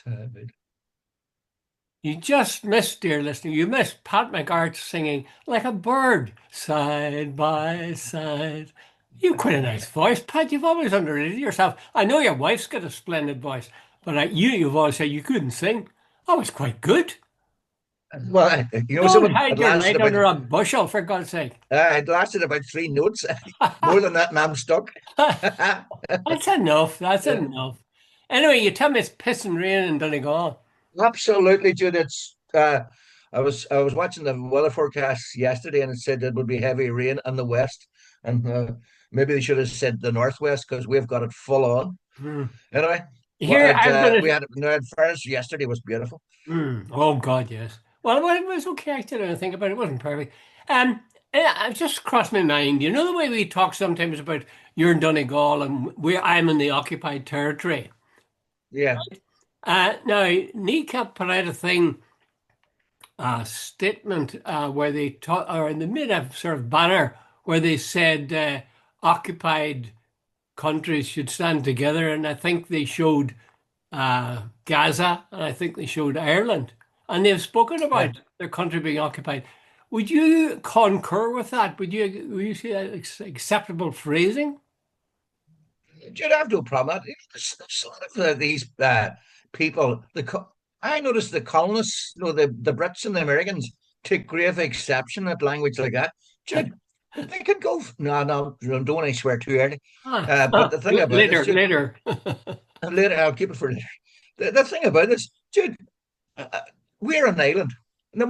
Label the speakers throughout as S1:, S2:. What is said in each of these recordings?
S1: Side.
S2: You just missed, dear listener, you missed Pat McGart singing like a bird, side by side. You've quite a nice voice, Pat. You've always underrated yourself. I know your wife's got a splendid voice, but you've always said you couldn't sing. I was quite good.
S1: Well, you know
S2: Don't
S1: something.
S2: hide your light under a bushel, for God's sake.
S1: It lasted about three notes. More than that, and I'm stuck.
S2: That's enough. That's
S1: Yeah.
S2: enough. Anyway, you tell me it's pissing rain in Donegal.
S1: Absolutely, Jude. I was watching the weather forecast yesterday, and it said it would be heavy rain in the west, and maybe they should have said the northwest because we've got it full on.
S2: Hmm.
S1: Anyway,
S2: Here, I'm going
S1: we
S2: to.
S1: had no, in fairness, yesterday was beautiful.
S2: Oh God, yes. Well, it was okay actually. When I think about it, it wasn't perfect. It just crossed my mind. You know the way we talk sometimes about you're in Donegal and I'm in the occupied territory.
S1: Yeah,
S2: Now, Kneecap put out a thing, a statement where they talk, or in the mid a sort of banner where they said occupied countries should stand together, and I think they showed Gaza, and I think they showed Ireland, and they've spoken
S1: yeah.
S2: about their country being occupied. Would you concur with that? Would you see that acceptable phrasing?
S1: Jude, I have no problem. Some of these people, I noticed the colonists, the Brits and the Americans take grave exception at language like that. Jude, they could go. No, no, don't want to swear too early. But the thing about this,
S2: Later,
S1: Jude,
S2: later.
S1: later I'll keep it for later. The thing about this, Jude, we're an island. The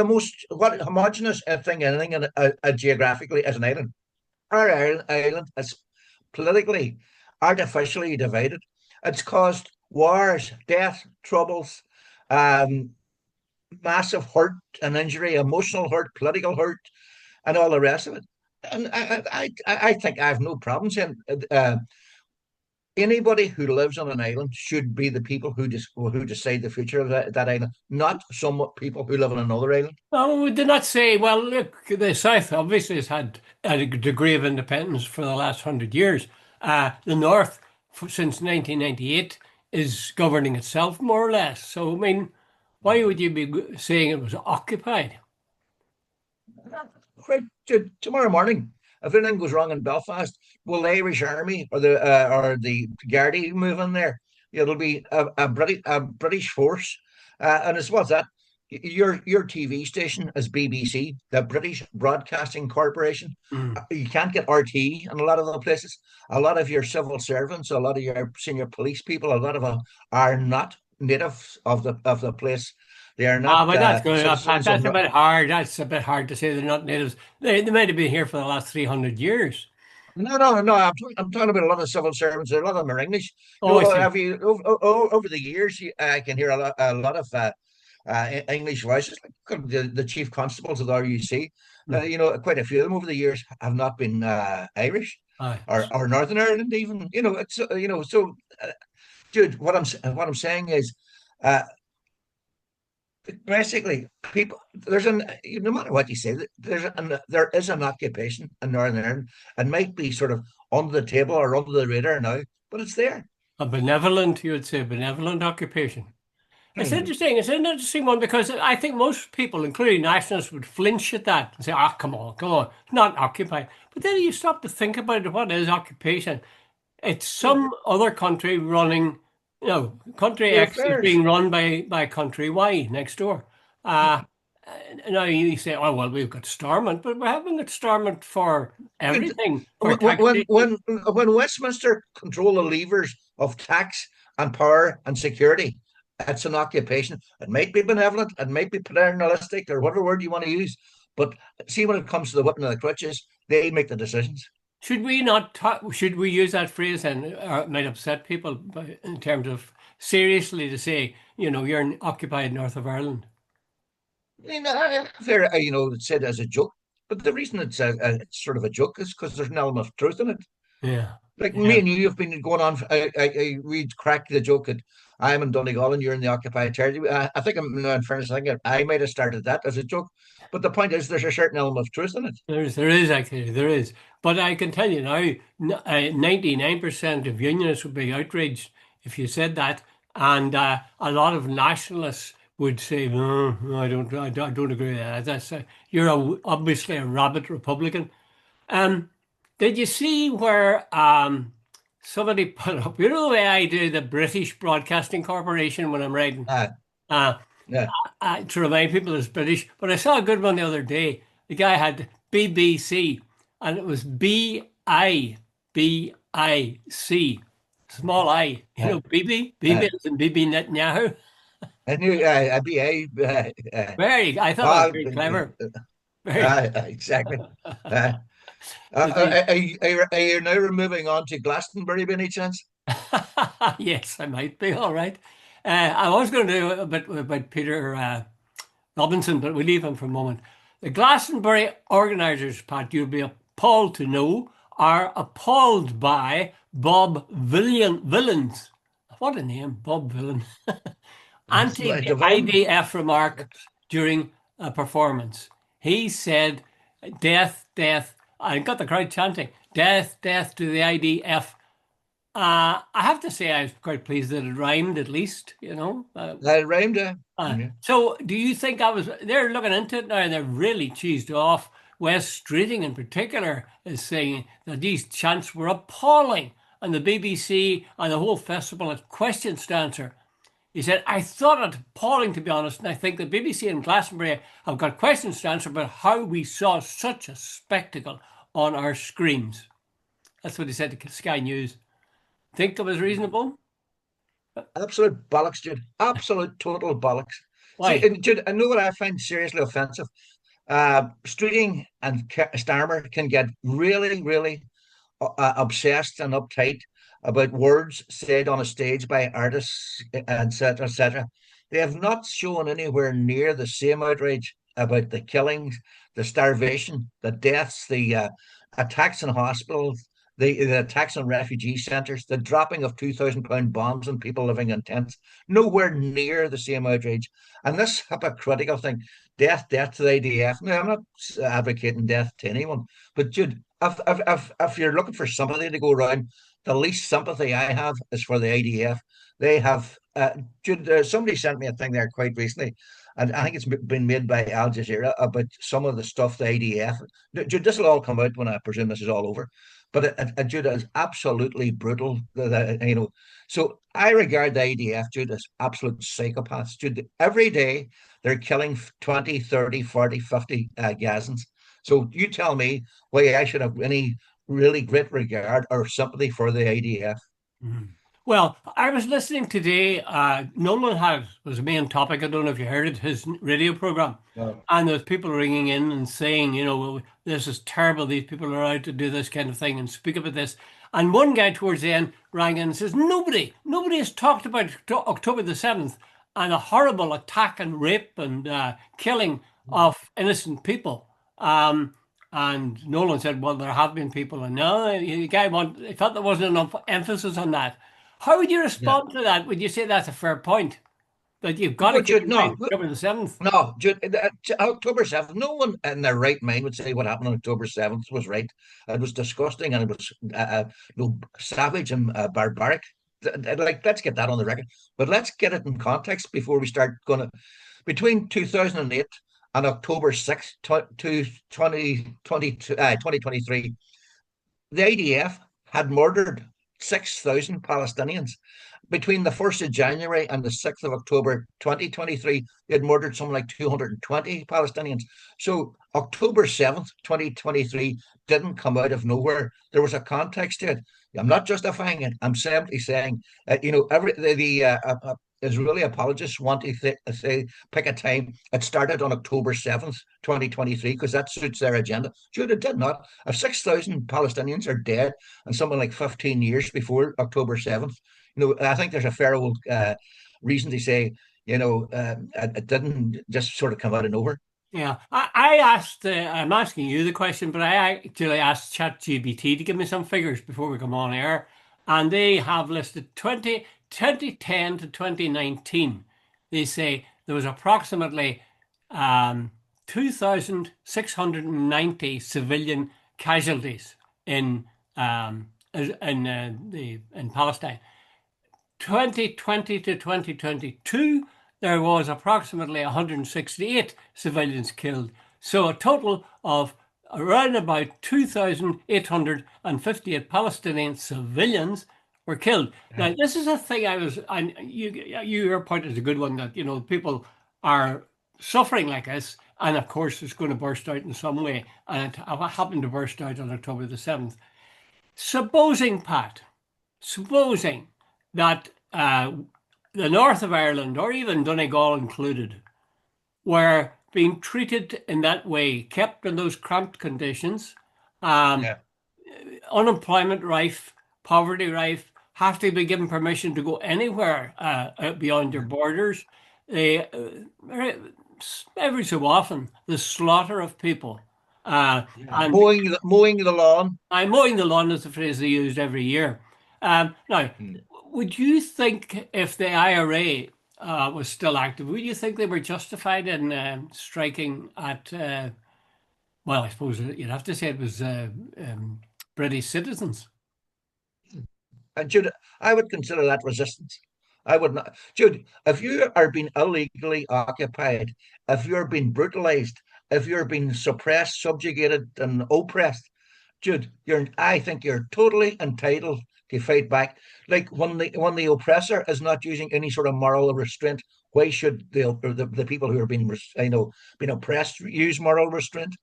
S1: most what homogenous thing anything geographically is an island. Our island is politically, artificially divided. It's caused wars, death, troubles, um, massive hurt and injury, emotional hurt, political hurt, and all the rest of it. And I think I have no problem saying anybody who lives on an island should be the people who decide the future of that island, not some people who live on another island.
S2: Oh, we did not say, well, look, the South obviously has had a degree of independence for the last 100 years. The North, since 1998, is governing itself more or less. So, I mean, why would you be saying it was occupied?
S1: Right, tomorrow morning, if anything goes wrong in Belfast, will the Irish Army or the Gardaí move in there? It'll be a British force, and as well as that, your TV station is BBC, the British Broadcasting Corporation.
S2: Mm.
S1: You can't get RT in a lot of the places. A lot of your civil servants, a lot of your senior police people, a lot of them are not natives of the place. They are
S2: Ah,
S1: not
S2: but that's good enough, Pat.
S1: citizens of.
S2: That's a bit hard. That's a bit hard to say they're not natives. They might have been here for the last 300 years.
S1: No, no, no. I'm talking about a lot of civil servants. A lot of them are English.
S2: Oh, I see.
S1: Have you over the years? I can hear a lot of English voices, like the chief constables of the RUC.
S2: Mm.
S1: Quite a few of them over the years have not been Irish
S2: Aye.
S1: or Northern Ireland even. It's so. Dude, what I'm saying is, uh, basically, people no matter what you say, there is an occupation in Northern Ireland. It might be sort of under the table or under the radar now, but it's there.
S2: A benevolent, you would say, benevolent occupation. It's
S1: Hmm.
S2: interesting. It's an interesting one because I think most people, including nationalists, would flinch at that and say, "Ah, come on, come on, it's not occupied." But then you stop to think about it. What is occupation? It's some other country running, country
S1: Your
S2: X is being
S1: affairs.
S2: run by country Y next door. Uh, Now you say, "Oh well, we've got Stormont," but we haven't got Stormont for
S1: Dude,
S2: everything, for
S1: when
S2: taxation.
S1: when Westminster control the levers of tax and power and security, it's an occupation. It might be benevolent, it might be paternalistic, or whatever word you want to use. But see, when it comes to the whipping of the crutches, they make the decisions.
S2: Should we not talk, should we use that phrase and it might upset people in terms of seriously to say, you're in occupied north of Ireland?
S1: Fair, it's said as a joke, but the reason it's sort of a joke is because there's an element of truth in it.
S2: Yeah.
S1: Like me
S2: Yeah.
S1: and you have been going on. We'd crack the joke that I'm in Donegal and you're in the occupied territory. I think no, in fairness, I think I might have started that as a joke, but the point is, there's a certain element of truth in it.
S2: There is actually, there is. But I can tell you now, 99% of unionists would be outraged if you said that. And a lot of nationalists would say, no, no, I don't agree with that. You're obviously a rabid Republican. Um, did you see where somebody put up, you know the way I do the British Broadcasting Corporation when I'm writing,
S1: Uh,
S2: uh,
S1: yeah.
S2: to remind people it's British, but I saw a good one the other day. The guy had BBC and it was BIBIC, small I,
S1: Uh,
S2: BB
S1: uh,
S2: as in BB Netanyahu.
S1: I knew I'd be
S2: I thought that was
S1: uh,
S2: very clever. Very.
S1: exactly. Uh, are you now moving on to Glastonbury by any chance?
S2: Yes, I might be all right. I was going to do a bit about Peter Robinson, but we leave him for a moment. The Glastonbury organisers, Pat, you'll be appalled to know, are appalled by Bob Villains. What a name, Bob Villain.
S1: Devon?
S2: Anti-IDF remarks during a performance. He said, death, death. I got the crowd chanting, death, death to the IDF. I have to say I was quite pleased that it rhymed at least, you know.
S1: I rhymed it. Yeah.
S2: So do you think they're looking into it now and they're really cheesed off? Wes Streeting in particular is saying that these chants were appalling and the BBC and the whole festival had questions to answer. He said, I thought it appalling to be honest, and I think the BBC and Glastonbury have got questions to answer about how we saw such a spectacle on our screens. That's what he said to Sky News. Think it was reasonable?
S1: Absolute bollocks, Jude. Absolute total bollocks. See,
S2: Why?
S1: and Jude, I know what I find seriously offensive. Streeting and Starmer can get really, really obsessed and uptight about words said on a stage by artists, etc., etc. They have not shown anywhere near the same outrage about the killings, the starvation, the deaths, the attacks in hospitals, the attacks on refugee centres, the dropping of £2,000 bombs on people living in tents. Nowhere near the same outrage. And this hypocritical thing, death, death to the IDF. No, I'm not advocating death to anyone, but Jude, if you're looking for sympathy to go around, the least sympathy I have is for the IDF. They have, Jude, somebody sent me a thing there quite recently, and I think it's been made by Al Jazeera about some of the stuff the IDF. Jude, this will all come out when I presume this is all over. But Jude, is absolutely brutal. So I regard the IDF, Jude, as absolute psychopaths. Jude, every day they're killing 20, 30, 40, 50 Gazans. So you tell me why I should have any really great regard or sympathy for the IDF.
S2: Mhm. Well, I was listening today. Nolan was a main topic. I don't know if you heard it, his radio program.
S1: No.
S2: And there's people ringing in and saying, well, this is terrible. These people are out to do this kind of thing and speak about this. And one guy towards the end rang in and says, nobody has talked about October the 7th and a horrible attack and rape and killing of innocent people. And Nolan said, well, there have been people. And no, the guy he felt there wasn't enough emphasis on that. How would you
S1: Yeah.
S2: respond to that? Would you say that's a fair point? That you've got to
S1: But
S2: keep
S1: Jude,
S2: in mind
S1: no,
S2: October the 7th?
S1: no, Jude, October 7th, no one in their right mind would say what happened on October 7th was right. It was disgusting and it was savage and barbaric. Like, let's get that on the record. But let's get it in context before we start going to. Between 2008 and October 6th, 2023, the IDF had murdered 6,000 Palestinians. Between the 1st of January and the 6th of October 2023, they had murdered something like 220 Palestinians. So October 7th, 2023 didn't come out of nowhere. There was a context to it. I'm not justifying it. I'm simply saying, every the Israeli apologists want to say pick a time. It started on October 7th, 2023, because that suits their agenda. Sure, it did not. If 6,000 Palestinians are dead and something like 15 years before October 7th, I think there's a fair old reason to say, it didn't just sort of come out of nowhere.
S2: Yeah, I asked, I'm asking you the question, but I actually asked ChatGPT to give me some figures before we come on air. And they have listed 2010 to 2019. They say there was approximately 2,690 civilian casualties in Palestine. 2020 to 2022, there was approximately 168 civilians killed. So a total of around about 2,858 Palestinian civilians were killed. Now, this is a thing and your point is a good one that, people are suffering like this. And of course, it's going to burst out in some way. And it happened to burst out on October the 7th. Supposing that the north of Ireland, or even Donegal included, were being treated in that way, kept in those cramped conditions,
S1: Yeah.
S2: unemployment rife, poverty rife, have to be given permission to go anywhere beyond their borders. They, every so often, the slaughter of people.
S1: Yeah.
S2: And
S1: Mowing the lawn.
S2: I'm mowing the lawn is the phrase they used every year. Now,
S1: Mm.
S2: would you think if the IRA was still active, would you think they were justified in striking at, well, I suppose you'd have to say it was British citizens?
S1: And Jude, I would consider that resistance. I would not, Jude. If you are being illegally occupied, if you're being brutalized, if you're being suppressed, subjugated, and oppressed, Jude, I think you're totally entitled to fight back. Like when the oppressor is not using any sort of moral restraint, why should the people who are being oppressed use moral restraint?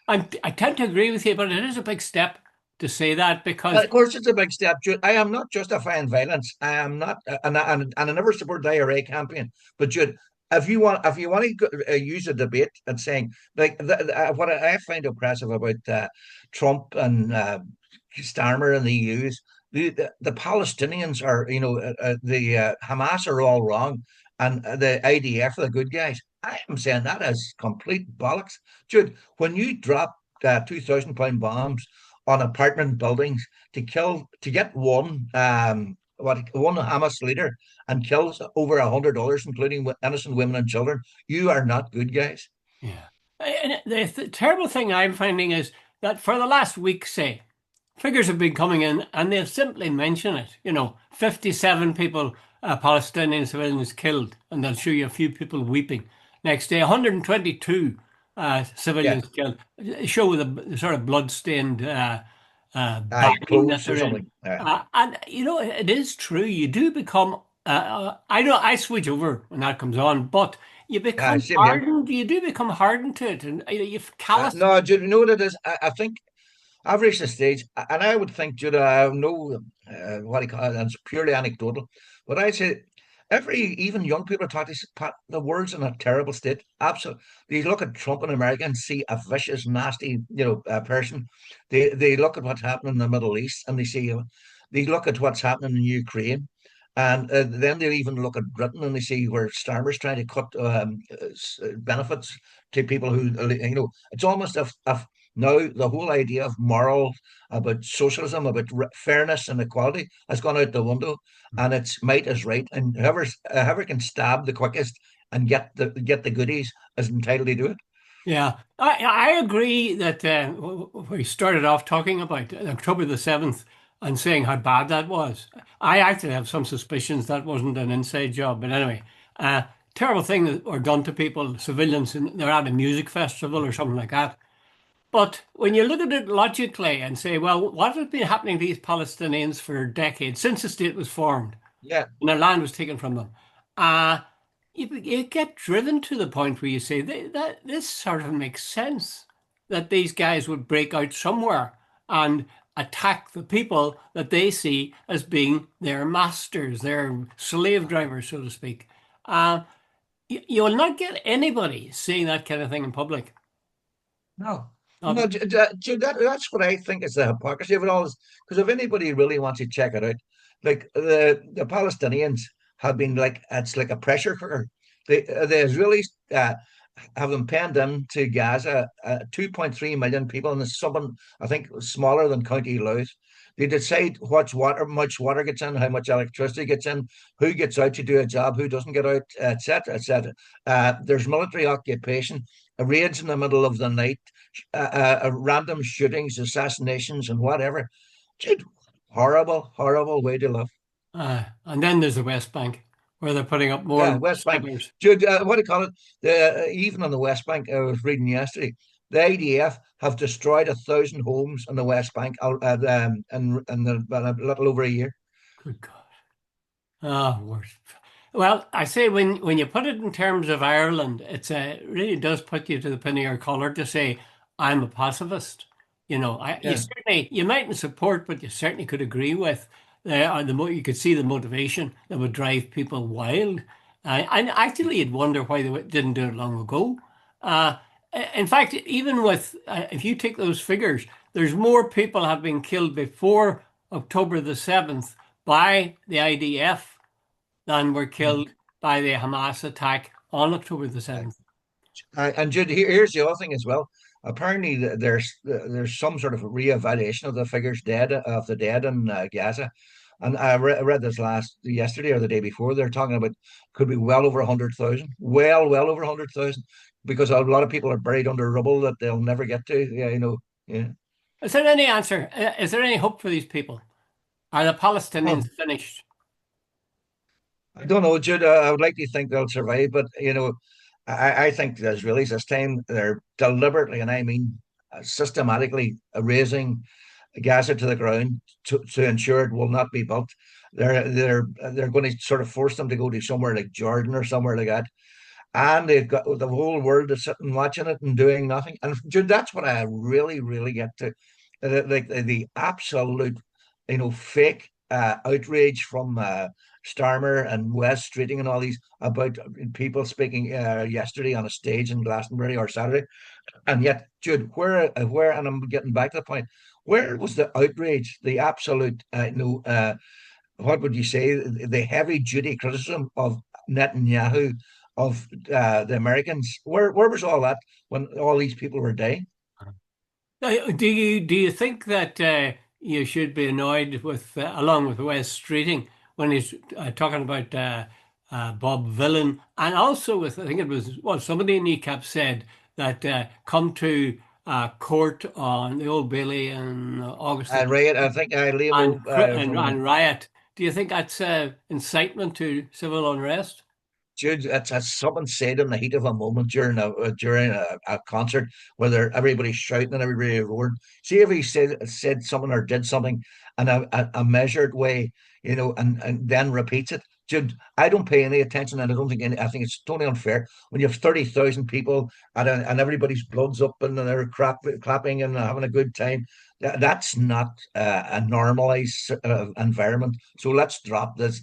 S2: I tend to agree with you, but it is a big step to say that
S1: Well,
S2: because
S1: of course, it's a big step. Jude. I am not justifying violence. I am not, and I never support the IRA campaign. But Jude, if you want to use a debate and saying like what I find oppressive about Trump and Starmer and the EU is the Palestinians are, the Hamas are all wrong, and the IDF are the good guys. I am saying that is complete bollocks, Jude. When you drop 2,000 pound bombs on apartment buildings to get one Hamas leader and kills over $100, including innocent women and children. You are not good guys.
S2: yeah. And the terrible thing I'm finding is that for the last week, say, figures have been coming in and they'll simply mention it. 57 people, Palestinian civilians killed, and they'll show you a few people weeping. Next day, 122
S1: Yeah,
S2: civilians killed. Show the sort of blood-stained backing that
S1: clothes or
S2: they're in.
S1: something. Yeah,
S2: And it is true. You do become. I know I switch over when that comes on, but you become
S1: same here.
S2: hardened. You do become hardened to it, and you've callous.
S1: No, do you know what it is? I think I've reached a stage, and I would think, Judah, I have no, what do you call it, and it's purely anecdotal, but I'd say even young people are talking, the world's in a terrible state. Absolutely. They look at Trump in America and see a vicious, nasty, person. They look at what's happening in the Middle East and they look at what's happening in Ukraine. And then they even look at Britain and they see where Starmer's trying to cut benefits to people who, it's almost if now the whole idea of moral, about socialism, about fairness and equality has gone out the window, and it's might is right, and whoever can stab the quickest and get the goodies is entitled to do it.
S2: Yeah, I agree that we started off talking about October the 7th and saying how bad that was. I actually have some suspicions that wasn't an inside job, but anyway, terrible thing that were done to people, civilians, and they're at a music festival or something like that. But when you look at it logically and say, well, what has been happening to these Palestinians for decades since the state was formed
S1: Yeah,
S2: and their land was taken from them? Uh, you get driven to the point where you say that this sort of makes sense that these guys would break out somewhere and attack the people that they see as being their masters, their slave drivers, so to speak. Uh, you will not get anybody saying that kind of thing in public.
S1: no,
S2: Of
S1: no, that's what I think is the hypocrisy of it all. Because if anybody really wants to check it out, like the Palestinians have been like it's like a pressure cooker. The Israelis have them penned in to Gaza, 2.3 million people, and it's something I think smaller than County Louth. They decide much water gets in, how much electricity gets in, who gets out to do a job, who doesn't get out, etc., etc. There's military occupation, raids in the middle of the night, random shootings, assassinations, and whatever. Dude, horrible, horrible way to live.
S2: And then there's the West Bank, where they're putting up more
S1: Yeah,
S2: and more
S1: West Bank.
S2: snipers.
S1: Jude, what do you call it? Even on the West Bank, I was reading yesterday, the IDF have destroyed 1,000 homes on the West Bank in a little over a year.
S2: Good God. Oh, worse. Well, I say when you put it in terms of Ireland, it really does put you to the pin of your collar to say I'm a pacifist. You
S1: Yeah.
S2: certainly you mightn't support, but you certainly could agree with you could see the motivation that would drive people wild. And actually, you'd wonder why they didn't do it long ago. Uh, in fact, even with if you take those figures, there's more people have been killed before October the 7th by the IDF than were
S1: Yeah.
S2: killed by the Hamas attack on October the 7th.
S1: And Jude, here's the other thing as well. Apparently, there's some sort of reevaluation of the figures dead of the dead in Gaza, and I read this yesterday or the day before. They're talking about could be well over 100,000, well over 100,000, because a lot of people are buried under rubble that they'll never get to. Yeah, yeah.
S2: Is there any answer? Is there any hope for these people? Are the Palestinians
S1: Um,
S2: finished?
S1: I don't know, Jude. I would like to think they'll survive, but I think the Israelis this time they're deliberately, and I mean systematically, raising Gaza to the ground to ensure it will not be built. They're going to sort of force them to go to somewhere like Jordan or somewhere like that, and they've got the whole world is sitting watching it and doing nothing. And Jude, that's what I really, really get to, like the absolute, fake outrage from Starmer and West Streeting and all these about people speaking yesterday on a stage in Glastonbury or Saturday. And yet, Jude, where, and I'm getting back to the point, where was the outrage, the absolute, what would you say, the heavy duty criticism of Netanyahu, of the Americans? Where was all that when all these people were dying?
S2: Do you think that you should be annoyed with along with Wes Streeting when he's talking about Bob Villan and also with I think it was somebody in Kneecap said that come to court on the Old Bailey in August the
S1: Riot, I think I label from
S2: and riot. Do you think that's incitement to civil unrest?
S1: Jude, it's something said in the heat of a moment during a concert where everybody's shouting and everybody roaring. See if he said something or did something in a measured way, and then repeats it. Jude, I don't pay any attention, and I don't think I think it's totally unfair when you have 30,000 people and everybody's blood's up and they're clapping and having a good time. That's not a normalized environment. So let's drop this.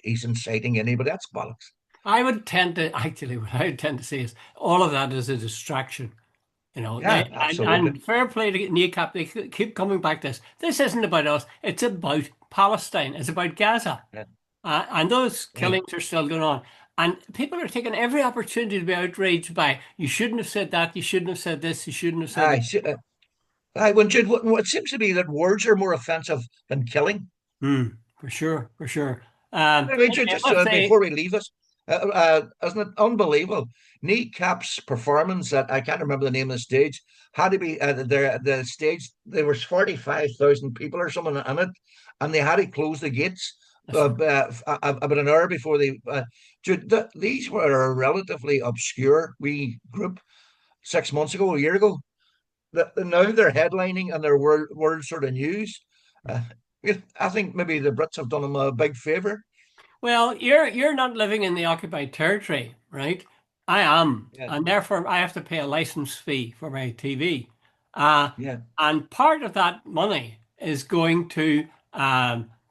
S1: He's inciting anybody. That's bollocks.
S2: I would tend to actually what I would tend to say is all of that is a distraction. They
S1: Yeah, absolutely.
S2: and fair play to Kneecap. They keep coming back to this. This isn't about us. It's about Palestine. It's about Gaza,
S1: Yeah,
S2: and those
S1: yeah.
S2: killings are still going on. And people are taking every opportunity to be outraged by. You shouldn't have said that. You shouldn't have said this. You shouldn't have said
S1: I
S2: that.
S1: see. When Jude, what seems to be that words are more offensive than killing.
S2: For sure, for sure.
S1: I mean, Jude,
S2: I
S1: just
S2: must
S1: before
S2: say,
S1: we leave this, isn't it unbelievable? Kneecap's performance at I can't remember the name of the stage had to be the stage. There was 45,000 people or something in it, and they had to close the gates about an hour before they. Jude, these were a relatively obscure wee group 6 months ago, a year ago. Now they're headlining and they're world sort of news. Uh, I think maybe the Brits have done them a big favor.
S2: well, you're not living in the occupied territory, right? I am,
S1: Yeah,
S2: and therefore I have to pay a license fee for my TV. Uh,
S1: yeah,
S2: and part of that money is going to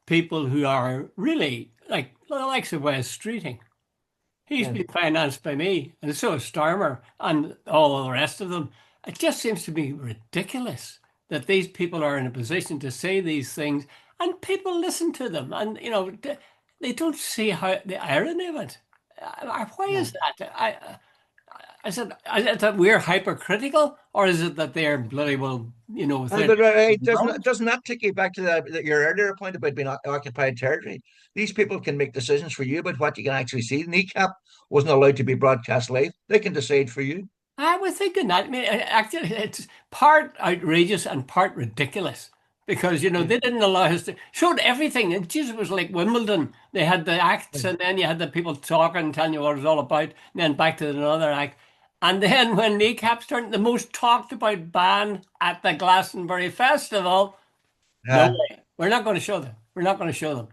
S2: people who are really like the likes of Wes Streeting. He's
S1: yeah.
S2: been financed by me, and so is Starmer and all the rest of them. It just seems to be ridiculous that these people are in a position to say these things, and people listen to them, and they don't see how the irony of it. Why
S1: Yeah.
S2: is that? Is it that we're hypercritical, or is it that they're bloody well, within
S1: But
S2: bounds?
S1: doesn't that take you back to your earlier point about being occupied territory? These people can make decisions for you about what you can actually see. Kneecap wasn't allowed to be broadcast live. They can decide for you.
S2: I was thinking that. I mean, actually, it's part outrageous and part ridiculous because they didn't allow us to showed everything. And Jesus was like Wimbledon. They had the acts, and then you had the people talking and telling you what it was all about, and then back to another act. And then when Kneecap's turned the most talked about band at the Glastonbury Festival, no
S1: Uh,
S2: way. We're not going to show them. We're not going to show them.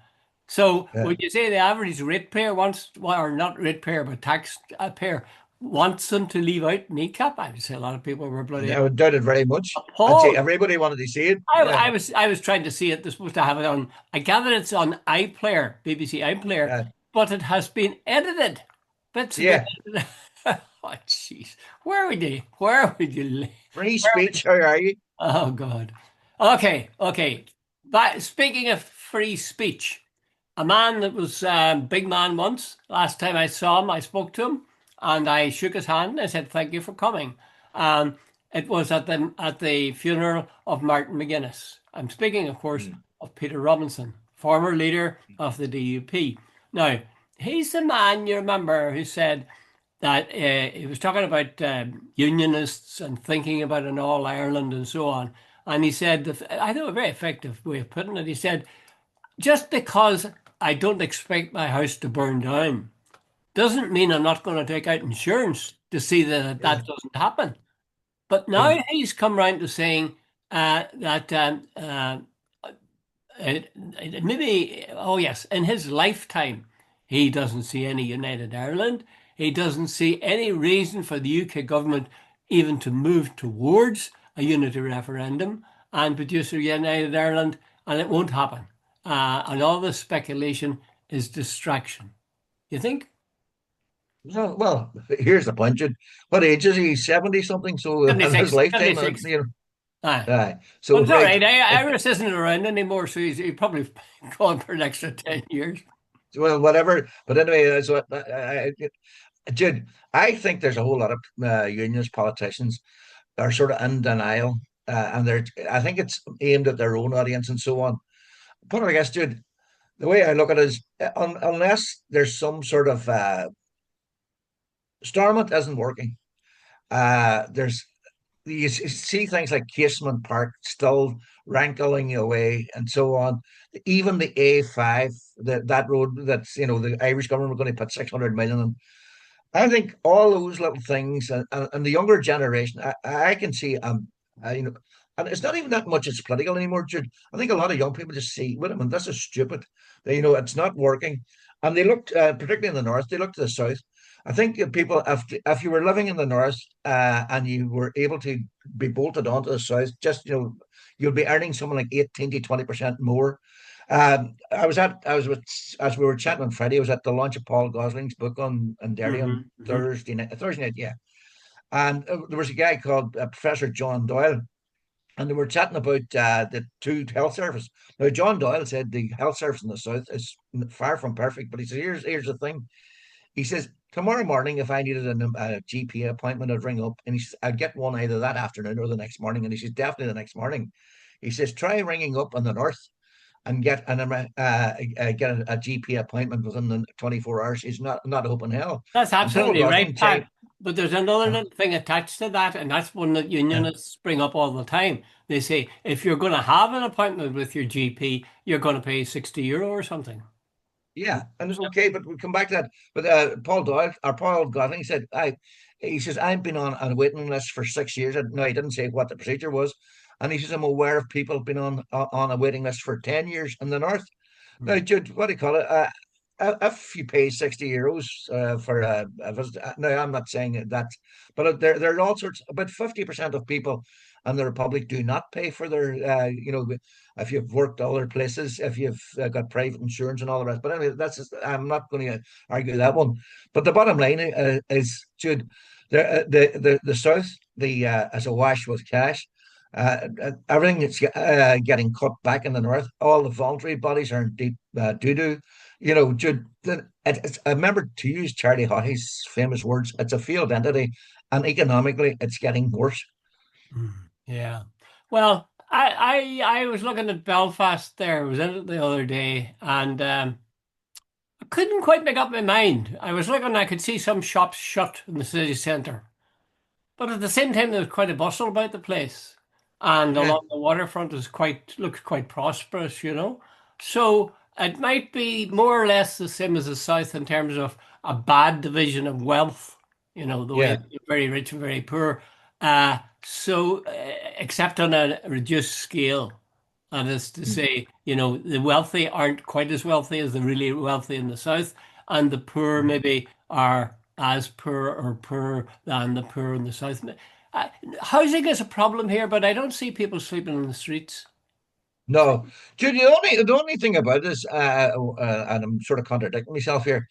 S2: So
S1: uh,
S2: would you say the average ratepayer wants, well, or not ratepayer, but taxpayer wants them to leave out Kneecap? I would say a lot of people were bloody
S1: I would doubt it very much. I'd say
S2: appalled.
S1: everybody wanted to see it.
S2: I,
S1: Yeah.
S2: I was trying to see it. They're supposed to have it on. I gather it's on iPlayer, BBC iPlayer,
S1: Uh,
S2: but it has been edited. Bits of it.
S1: yeah.
S2: Oh, jeez. Where would you live?
S1: Free
S2: Where would
S1: speech. How are you?
S2: Oh God. Okay, okay. But speaking of free speech, a man that was big man once. Last time I saw him, I spoke to him and I shook his hand and I said, "Thank you for coming." Um, it was at the funeral of Martin McGuinness. I'm speaking, of course,
S1: Mm.
S2: of Peter Robinson, former leader of the DUP. Now, he's the man you remember who said that he was talking about unionists and thinking about an all Ireland and so on. And he said, I know a very effective way of putting it. He said, just because I don't expect my house to burn down doesn't mean I'm not going to take out insurance to see that
S1: Yeah.
S2: that doesn't happen. But
S1: Yeah.
S2: now he's come round to saying that maybe, oh yes, in his lifetime, he doesn't see any United Ireland. He doesn't see any reason for the UK government even to move towards a unity referendum and produce a United Ireland, and it won't happen. And all this speculation is distraction. You think?
S1: So, well, here's the punch. What age is he? 70 something. So in his
S2: 76,
S1: lifetime,
S2: 76. Aye.
S1: so
S2: But it's all
S1: right.
S2: right. Iris isn't around anymore, so he's probably gone for an extra 10 years.
S1: Well, whatever. But anyway, that's what Jude. I think there's a whole lot of unionist politicians are sort of in denial, and they're. I think it's aimed at their own audience and so on. But I guess, Jude, the way I look at it is, unless there's some sort of Stormont isn't working. There's you see things like Casement Park still rankling away and so on. Even the A5, that road that's the Irish government were going to put 600 million in. I think all those little things, and the younger generation, I can see, and it's not even that much it's political anymore, Jude. I think a lot of young people just see, wait a minute, this is stupid. It's not working. And they looked, particularly in the north, they looked to the south. I think people, if you were living in the north and you were able to be bolted onto the south, just, you'll be earning something like 18 to 20% more. I was with, as we were chatting on Friday, I was at the launch of Paul Gosling's book on Derry on
S2: Hmm. Hmm.
S1: Thursday night, yeah. And there was a guy called Professor John Doyle, and they were chatting about the two health service. Now, John Doyle said the health service in the south is far from perfect, but he said, here's the thing. He says, tomorrow morning, if I needed a GP appointment, I'd ring up, and he says, I'd get one either that afternoon or the next morning. And he says, definitely the next morning. He says, try ringing up in the north and get a GP appointment within the 24 hours. He's not open hell.
S2: That's
S1: And Paul
S2: absolutely right,
S1: Gosling
S2: Pat.
S1: said,
S2: But there's another
S1: uh,
S2: little thing attached to that, and that's one that
S1: uh,
S2: unionists bring up all the time. They say if you're going to have an appointment with your GP, you're going to pay €60 or something.
S1: yeah, and it's okay, but we'll come back to that. But Paul Gosling said, he says, I've been on a waiting list for 6 years. No, he didn't say what the procedure was. And he says, I'm aware of people being on a waiting list for 10 years in the north. Now,
S2: Hmm.
S1: Jude, what do you call it? If you pay €60 for a visit, now I'm not saying that, but there are all sorts. About 50% of people in the Republic do not pay for their, if you've worked other places, if you've got private insurance and all the rest. But anyway, I'm not going to argue that one. But the bottom line is, Jude, the South, as a wash with cash. Everything is getting cut back in the north. All the voluntary bodies are in deep doo doo. Jude, I remember to use Charlie Haughey's famous words, it's a failed entity, and economically, it's getting worse.
S2: Hmm. Yeah. Well, I was looking at Belfast there. I was in it the other day, and I couldn't quite make up my mind. I was looking, I could see some shops shut in the city centre. But at the same time, there was quite a bustle about the place. and
S1: Yeah,
S2: along the waterfront looks quite prosperous, So it might be more or less the same as the South in terms of a bad division of wealth, the way
S1: yeah.
S2: that you're very rich and very poor. Except on a reduced scale. That is to
S1: Mm,
S2: say, the wealthy aren't quite as wealthy as the really wealthy in the South, and the poor
S1: mm.
S2: maybe are as poor or poorer than the poor in the South. Uh, Housing is a problem here, but I don't see people sleeping on the streets.
S1: No, Jude, the only thing about this, and I'm sort of contradicting myself here.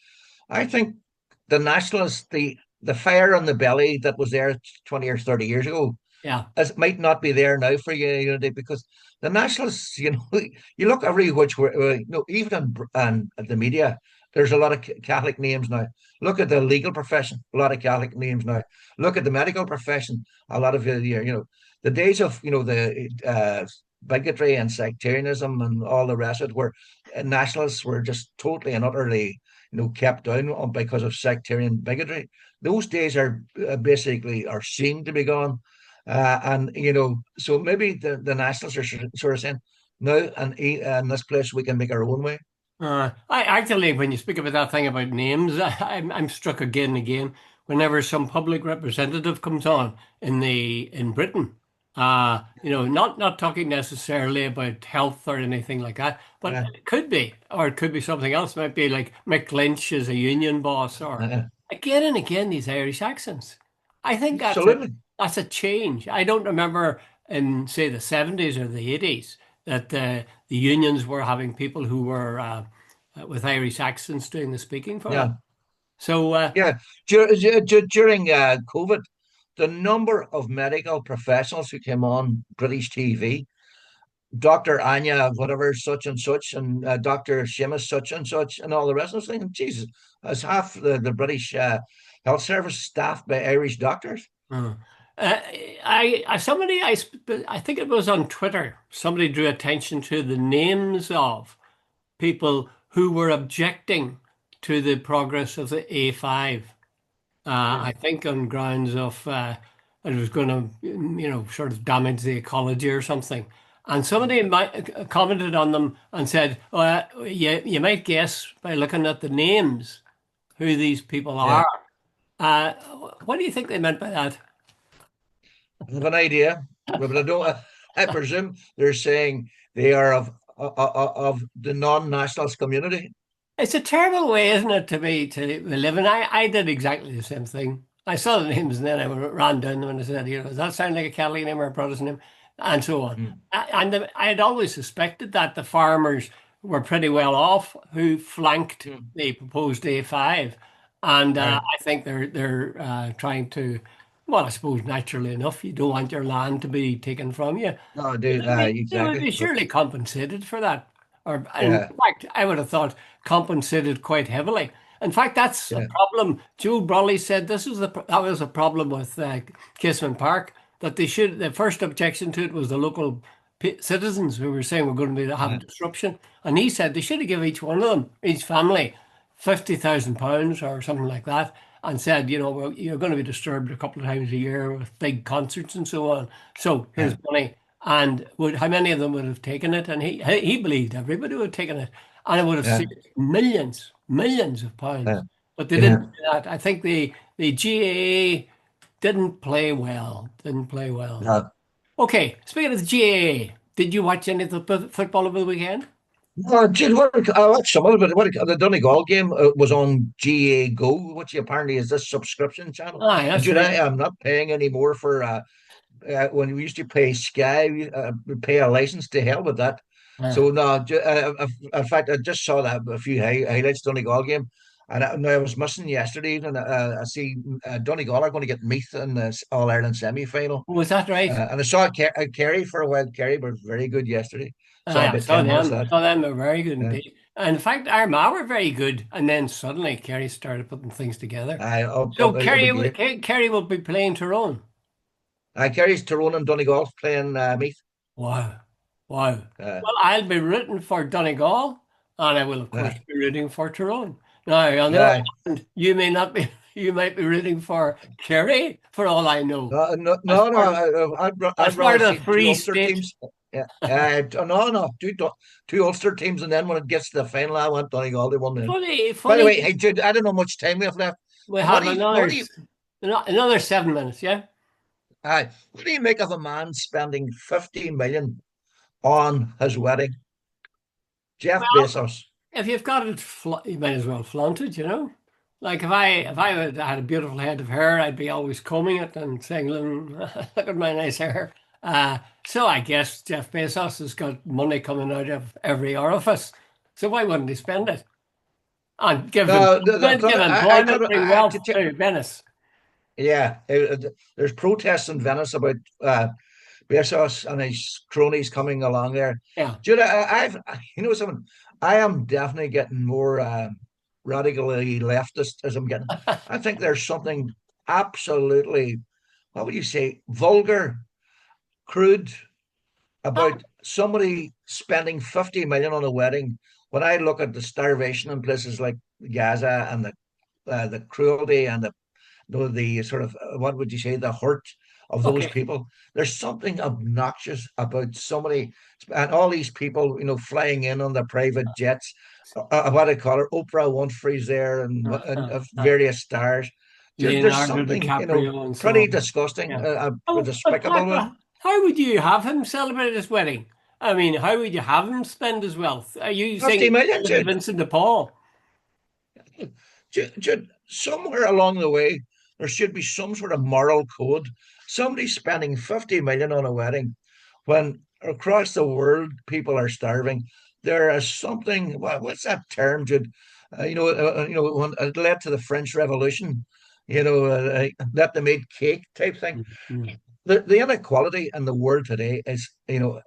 S1: I think the nationalists, the fire on the belly that was there 20 or 30 years ago,
S2: Yeah.
S1: as might not be there now for unity because the nationalists, you look every which way, even in the media, there's a lot of Catholic names now. Look at the legal profession, a lot of Catholic names now. Look at the medical profession, a lot of the days of the bigotry and sectarianism and all the rest of it, where nationalists were just totally and utterly kept down because of sectarian bigotry. Those days are basically are seem to be gone. And so maybe the nationalists are sort of saying, no, and in this place we can make our own way.
S2: I actually, when you speak about that thing about names, I'm struck again and again whenever some public representative comes on in Britain. Not talking necessarily about health or anything like that, but
S1: Yeah,
S2: it could be, or it could be something else. It might be like Mick Lynch as a union boss, or
S1: uh,
S2: again and again these Irish accents. I think
S1: absolutely.
S2: that's a change. I don't remember in say the 70s or the 80s that the unions were having people who were with Irish accents doing the speaking for them.
S1: Yeah,
S2: So
S1: yeah. During COVID, the number of medical professionals who came on British TV, Dr. Anya, whatever, such and such, and Dr. Seamus, such and such, and all the rest. I was thinking, Jesus, as half the British health service staffed by Irish doctors.
S2: uh, I think it was on Twitter. Somebody drew attention to the names of people who were objecting to the progress of the A5.
S1: Yeah,
S2: I think on grounds of it was going to, sort of damage the ecology or something. And somebody might, commented on them and said, you might guess by looking at the names who these people
S1: yeah.
S2: are. Uh, what do you think they meant by that?
S1: I have an idea, but I don't. I presume they're saying they are of the non-nationalist community.
S2: It's a terrible way, isn't it, to live in? I did exactly the same thing. I saw the names and then I ran down them and I said, does that sound like a Catholic name or a Protestant name? And so on.
S1: Mm,
S2: I had always suspected that the farmers were pretty well off who flanked
S1: mm.
S2: the proposed A5. And
S1: Right.
S2: I think they're trying to, well, I suppose naturally enough, you don't want your land to be taken from you.
S1: No, dude,
S2: They would
S1: exactly.
S2: be
S1: But
S2: surely compensated for that. Or in
S1: yeah,
S2: fact, I would have thought compensated quite heavily. In fact, that's a
S1: yeah,
S2: problem. Joe Brawley said that was a problem with Casement Park, that the first objection to it was the local citizens who were saying we're going to be have
S1: yeah,
S2: disruption. And he said they should have given each one of them, each family, £50,000 or something like that, and said, well, you're going to be disturbed a couple of times a year with big concerts and so on. So here's
S1: yeah,
S2: money. And how many of them would have taken it? And he believed everybody would have taken it, and it would have
S1: yeah,
S2: saved millions of
S1: yeah,
S2: pounds. But they didn't
S1: yeah.
S2: do that. I think the GAA didn't play well. Didn't play well.
S1: No,
S2: Okay, speaking of the GAA, did you watch any of the football over the weekend?
S1: no, Jude, I watched some of it, but the Donegal game was on GA Go, which apparently is this subscription channel.
S2: Aye,
S1: And
S2: that's
S1: Jude, I
S2: right.
S1: am not paying any more for when we used to pay Sky, we pay a license to hell with that.
S2: Uh,
S1: So no, in fact, I just saw that a few highlights Donegal game, and I was missing yesterday evening. I see Donegal are going to get Meath in the All Ireland semi final,
S2: was that right?
S1: and I saw Kerry for a while. Kerry were very good yesterday. Saw
S2: Aye, I
S1: about
S2: saw
S1: 10 minutes
S2: them.
S1: of
S2: I
S1: that.
S2: saw them. They're very good
S1: Yeah.
S2: indeed. And in fact, Armagh were very good. And then suddenly Kerry started putting things together.
S1: I
S2: So
S1: up out of a gate.
S2: Kerry will be playing Tyrone.
S1: I Kerry's Tyrone and Donegal playing Meath.
S2: Wow. Wow.
S1: Uh,
S2: Well, I'll be rooting for Donegal, and I will, of
S1: uh,
S2: course, be rooting for Tyrone. Now, on the other
S1: uh,
S2: hand, you may not be. You might be rooting for Kerry, for all I know,
S1: No,
S2: as
S1: no, no.
S2: part of
S1: I'd
S2: as
S1: rather
S2: part of
S1: see
S2: the
S1: two
S2: Free
S1: Ulster
S2: State.
S1: teams. Yeah, no, no, two Ulster teams, and then when it gets to the final, I want Donegal. They won then.
S2: Funny,
S1: By the
S2: funny.
S1: way, hey Jude, I don't know how much time we have left.
S2: We
S1: What
S2: have
S1: do you,
S2: another 7 minutes. Yeah.
S1: what do you make of a man spending 50 million on his wedding? Jeff
S2: Well,
S1: Bezos.
S2: if you've got it, you might as well flaunt it. Like if I had a beautiful head of hair, I'd be always combing it and saying, "Look at my nice hair." So I guess Jeff Bezos has got money coming out of every orifice. So why wouldn't he spend it and give
S1: No,
S2: give
S1: I
S2: employment,
S1: thought
S2: bring wealth to Venice?
S1: yeah, there's protests in Venice about Bezos and his cronies coming along there.
S2: Yeah.
S1: Jude, something. I am definitely getting more radically leftist as I'm getting. I think there's something absolutely, what would you say, vulgar, crude about somebody spending 50 million on a wedding. When I look at the starvation in places like Gaza and the cruelty and the sort of what would you say, the hurt of those
S2: Okay.
S1: people. There's something obnoxious about somebody and all these people, flying in on the private jets. What I call her, Oprah Winfrey's there, and various stars. There's
S2: Leonardo
S1: something,
S2: DiCaprio and so
S1: pretty
S2: on.
S1: disgusting,
S2: Yeah. Oh, but
S1: despicable with.
S2: Pat, how would you have him celebrate his wedding? I mean, how would you have him spend his wealth? Are you saying
S1: 50 million,
S2: the
S1: Jude.
S2: Vincent de Paul?
S1: Somewhere along the way, there should be some sort of moral code. Somebody spending 50 million on a wedding when across the world people are starving. There is something, what's that term, Jude? When it led to the French Revolution, that they made cake type thing.
S2: Mhm.
S1: The inequality in the world today is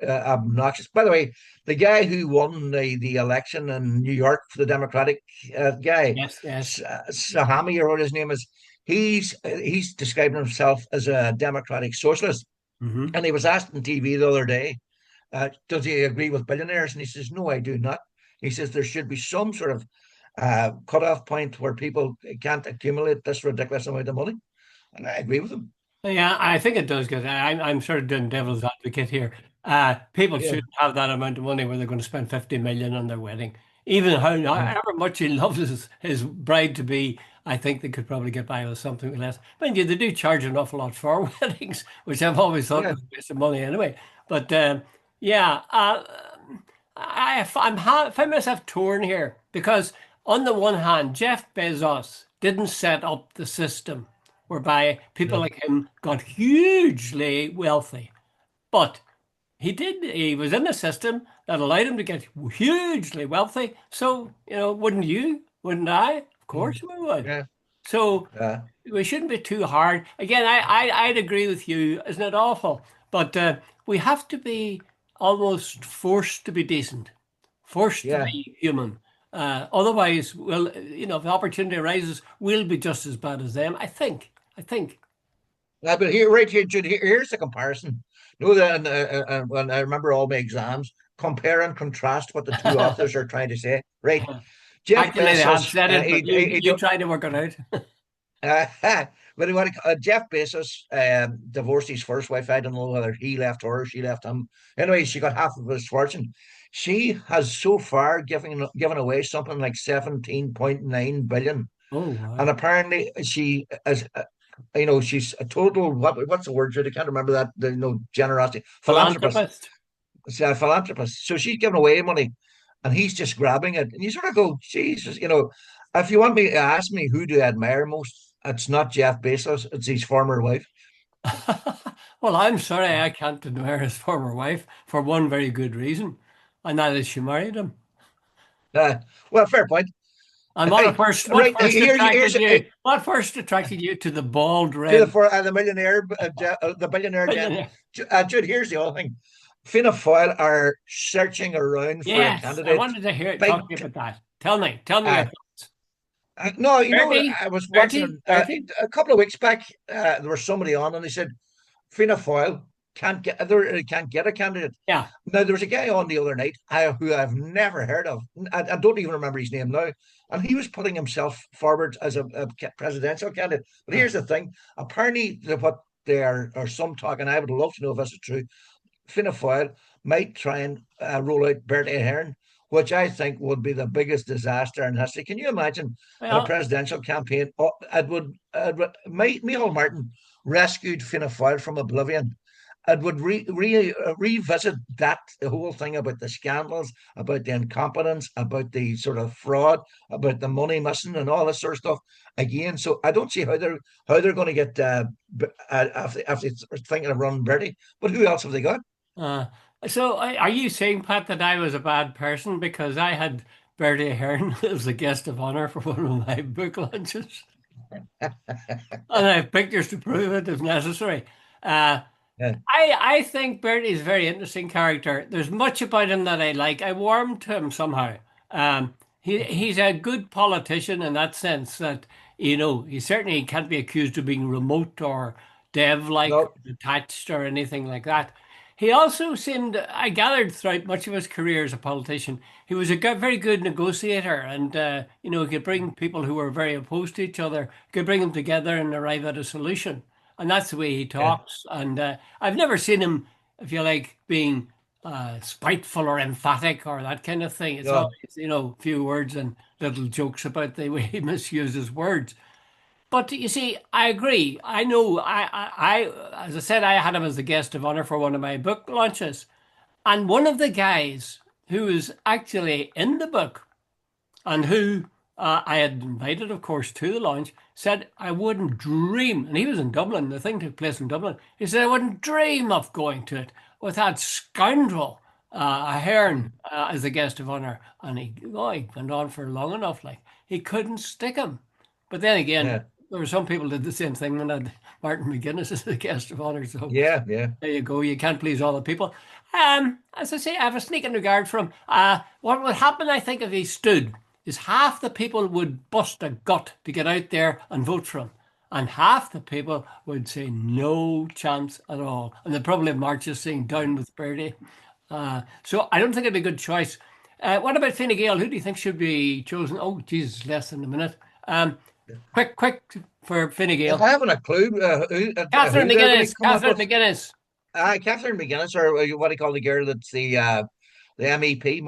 S1: obnoxious. By the way, the guy who won the election in New York for the Democratic guy,
S2: Yes, yes.
S1: Sahami, or what his name is, he's describing himself as a democratic socialist.
S2: Hmm.
S1: And he was asked on TV the other day, does he agree with billionaires? And he says, no, I do not. He says there should be some sort of cutoff point where people can't accumulate this ridiculous amount of money. And I agree with him.
S2: Yeah, I think it does because I'm sort of doing devil's advocate here. People
S1: Yeah.
S2: shouldn't have that amount of money where they're going to spend 50 million on their wedding. Even
S1: Mm.
S2: however much he loves his bride to be, I think they could probably get by with something less. Mind you, they do charge an awful lot for weddings, which I've always thought
S1: Yeah.
S2: was a waste of money anyway. But yeah, find myself torn here because on the one hand, Jeff Bezos didn't set up the system whereby people
S1: No.
S2: like him got hugely wealthy. But he was in a system that allowed him to get hugely wealthy. So, wouldn't you? Wouldn't I? Of
S1: Mm.
S2: course we would.
S1: Yeah.
S2: So
S1: Yeah.
S2: we shouldn't be too hard. Again, I'd agree with you. Isn't it awful? But we have to be almost forced to be decent, forced to
S1: Yeah.
S2: be human. Otherwise, if the opportunity arises, we'll be just as bad as them. I think. I think.
S1: But here, right here, Jude, here's the comparison. No, that when I remember all my exams, compare and contrast what the two authors are trying to say. Right, Jeff
S2: Actually, they have
S1: Bezos,
S2: said it, but you try to work it out.
S1: uh, but Jeff Bezos divorced his first wife. I don't know whether he left her or she left him. Anyway, she got half of his fortune. She has so far given away something like 17.9 billion,
S2: Oh,
S1: and
S2: wow.
S1: apparently she is she's a total what's the word, Jude? I can't remember that. Generosity, philanthropist.
S2: Philanthropist.
S1: She's a philanthropist. So she's giving away money, and he's just grabbing it. And you sort of go, Jesus, if you want me to ask me who do I admire most, it's not Jeff Bezos, it's his former wife.
S2: Well, I'm sorry I can't admire his former wife for one very good reason, and that is she married him.
S1: Uh, well, fair point.
S2: And
S1: Hey,
S2: what
S1: right
S2: first
S1: here's
S2: attracted you? What first attracted you to the bald
S1: to
S2: red
S1: the millionaire, the billionaire Jeff.
S2: billionaire?
S1: Jude, here's the other thing. Fianna Fáil are searching around for a
S2: Yes, I
S1: candidate.
S2: wanted to
S1: Big
S2: talk to you about that. Tell me your
S1: uh,
S2: thoughts.
S1: No,
S2: 30,
S1: I was watching
S2: 30, 30.
S1: a couple of weeks back. There was somebody on, and they said Fianna Fáil can't get a candidate.
S2: Yeah.
S1: Now there was a guy on the other night who I've never heard of. I don't even remember his name now, and he was putting himself forward as a presidential candidate. But
S2: Uh,
S1: here's the thing: apparently, what there are some talk, and I would love to know if this is true. Fianna Fáil might try and roll out Bertie Ahern, which I think would be the biggest disaster in history. Can you imagine in a
S2: well,
S1: presidential campaign? Oh, Micheál Martin rescued Fianna Fáil from oblivion. It would revisit that the whole thing about the scandals, about the incompetence, about the sort of fraud, about the money missing, and all this sort of stuff again. So I don't see how they're going to get after thinking of running Bertie. But who else have they got?
S2: uh, so are you saying, Pat, that I was a bad person because I had Bertie Ahern as a guest of honor for one of my book launches? And I have pictures to prove it if necessary. Uh,
S1: Yeah,
S2: I think Bertie is a very interesting character. There's much about him that I like. I warm to him somehow. He's a good politician in that sense that, he certainly can't be accused of being remote or dev-like,
S1: no,
S2: detached or anything like that. He also seemed, I gathered throughout much of his career as a politician, he was a very good negotiator and, he could bring people who were very opposed to each other, could bring them together and arrive at a solution. And that's the way he
S1: yeah,
S2: talks. And I've never seen him, if you like, being spiteful or emphatic or that kind of thing. It's
S1: no,
S2: always, few words and little jokes about the way he misuses words. But you see, I agree. I know. As I said, I had him as the guest of honor for one of my book launches, and one of the guys who was actually in the book and who I had invited, of course, to the launch, said I wouldn't dream, and he was in Dublin. The thing took place in Dublin. He said I wouldn't dream of going to it with that scoundrel Ahern as the guest of honor, and he went on for long enough. Like he couldn't stick him. But then again,
S1: yeah,
S2: there were some people did the same thing and had Martin McGuinness as the guest of honor. So
S1: yeah, yeah,
S2: there you go. You can't please all the people. As I say, I have a sneaking regard for him. What would happen, I think, if he stood, is half the people would bust a gut to get out there and vote for him, and half the people would say no chance at all, and they'd probably have marches saying down with Bertie. So I don't think it'd be a good choice. What about Fine Gael? Who do you think should be chosen? Oh, Jesus, less than a minute. Quick for Fine
S1: I
S2: Gael.
S1: haven't a clue
S2: Catherine
S1: who they're going to
S2: McGuinness.
S1: come up
S2: Catherine
S1: with.
S2: McGuinness.
S1: Catherine McGuinness, or what do you call the girl that's the MEP?